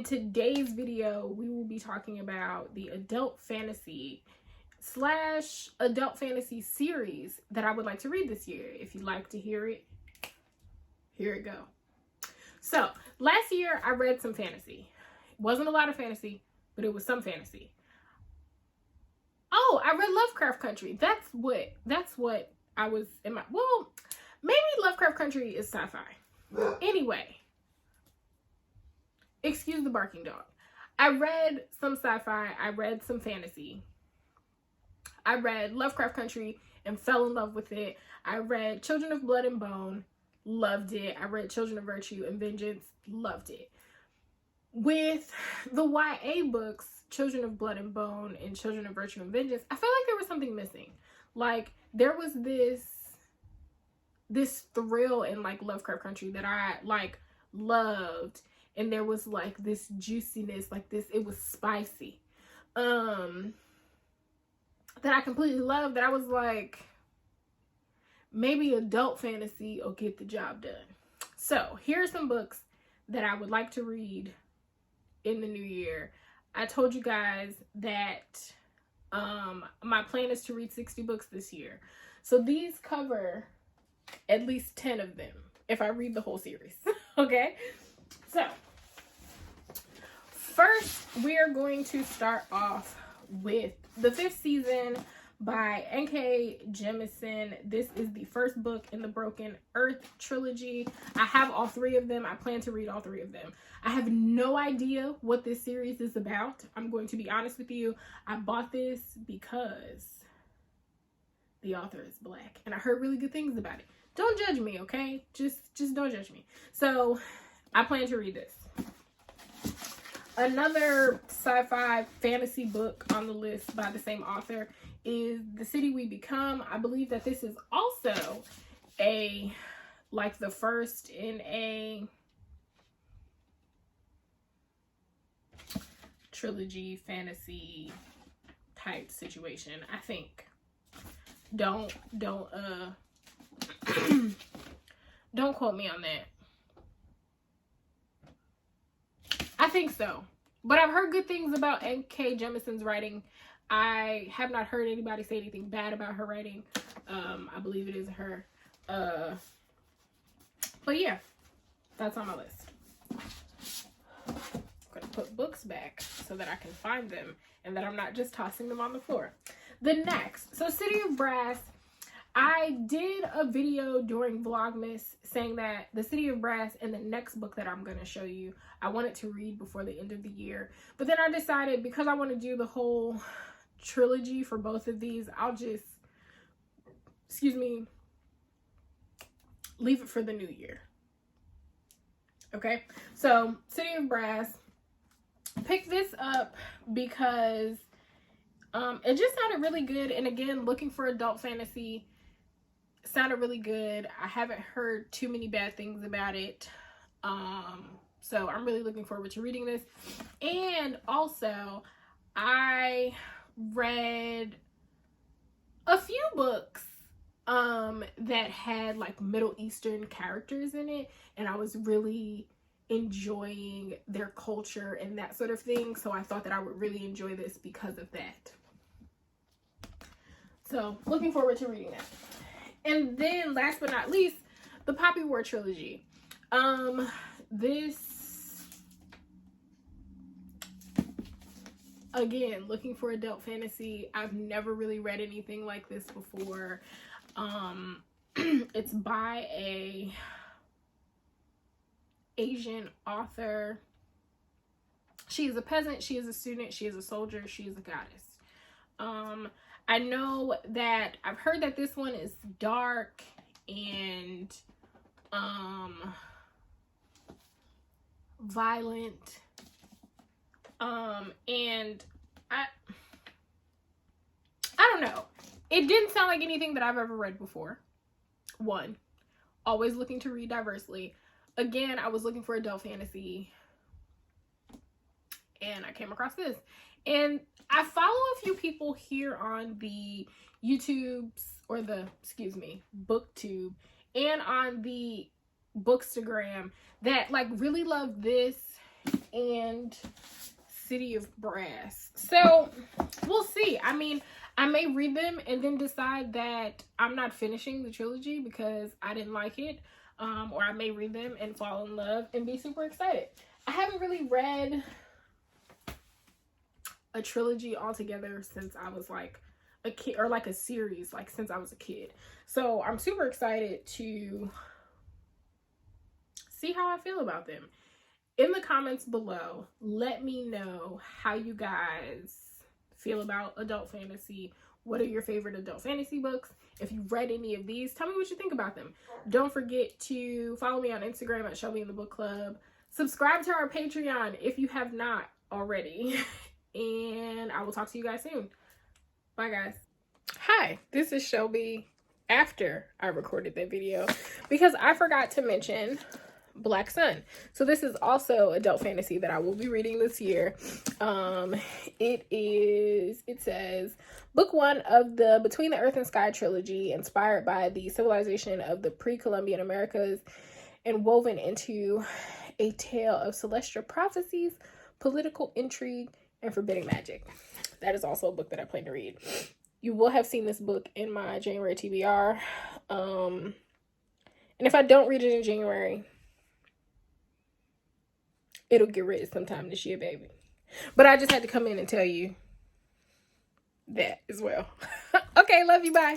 today's video, we will be talking about the adult fantasy / adult fantasy series that I would like to read this year. If you'd like to hear it, here it go. So last year I read some fantasy. It wasn't a lot of fantasy, but it was some fantasy. Oh, I read Lovecraft Country. That's what I was in my, well, maybe Lovecraft Country is sci-fi. Anyway, excuse the barking dog. I read some sci-fi. I read some fantasy. I read Lovecraft Country and fell in love with it. I read Children of Blood and Bone, loved it. I read Children of Virtue and Vengeance, loved it. With the YA books, Children of Blood and Bone and Children of Virtue and Vengeance, I felt like there was something missing. Like, there was this thrill in like Lovecraft Country that I like loved, and there was like this juiciness, like this, it was spicy, that I completely loved, that I was like, maybe adult fantasy will get the job done. So here are some books that I would like to read in the new year. I told you guys that my plan is to read 60 books this year. So these cover at least 10 of them if I read the whole series. Okay? So first, we are going to start off with The Fifth Season by N.K. Jemisin. This is the first book in the Broken Earth trilogy. I have all 3 of them. I plan to read all 3 of them. I have no idea what this series is about. I'm going to be honest with you. I bought this because the author is Black, and I heard really good things about it. Don't judge me, okay? Just don't judge me. So I plan to read this. Another sci-fi fantasy book on the list by the same author is The City We Become. I believe that this is also the first in a trilogy fantasy type situation, I think. Don't don't quote me on that. I think so, but I've heard good things about N.K. Jemisin's writing. I have not heard anybody say anything bad about her writing. I believe it is her. But yeah, that's on my list. I'm gonna put books back so that I can find them and that I'm not just tossing them on the floor. The next, so City of Brass. I did a video during Vlogmas saying that The City of Brass and the next book that I'm going to show you, I wanted to read before the end of the year. But then I decided, because I want to do the whole trilogy for both of these, I'll just, leave it for the new year. Okay, so City of Brass, pick this up because it just sounded really good. And again, looking for adult fantasy, sounded really good. I haven't heard too many bad things about it. So I'm really looking forward to reading this. And also, I read a few books that had like Middle Eastern characters in it, and I was really enjoying their culture and that sort of thing. So I thought that I would really enjoy this because of that. So looking forward to reading that. And then last but not least, the Poppy War trilogy. This, again, looking for adult fantasy. I've never really read anything like this before. It's by a Asian author. She is a peasant, she is a student, she is a soldier, she is a goddess. I know that I've heard that this one is dark and violent, and I don't know. It didn't sound like anything that I've ever read before. One, always looking to read diversely. Again, I was looking for adult fantasy, and I came across this. And I follow a few people here on the YouTubes, or the, BookTube, and on the Bookstagram that like really love this and City of Brass. So we'll see. I mean, I may read them and then decide that I'm not finishing the trilogy because I didn't like it. Or I may read them and fall in love and be super excited. I haven't really read a trilogy altogether since I was like a kid, or like a series, like since I was a kid. So I'm super excited to see how I feel about them. In the comments below, let me know how you guys feel about adult fantasy. What are your favorite adult fantasy books? If you've read any of these, tell me what you think about them. Don't forget to follow me on Instagram at Shelby in the Book Club. Subscribe to our Patreon if you have not already. And I will talk to you guys soon. Bye, guys. Hi, this is Shelby after I recorded that video because I forgot to mention Black Sun. So this is also adult fantasy that I will be reading this year. It says book 1 of the Between the Earth and Sky trilogy, inspired by the civilization of the pre-Columbian Americas and woven into a tale of celestial prophecies, political intrigue, and forbidden magic. That is also a book that I plan to read. You will have seen this book in my January TBR. And if I don't read it in January, it'll get read sometime this year, baby. But I just had to come in and tell you that as well. Okay, love you, bye.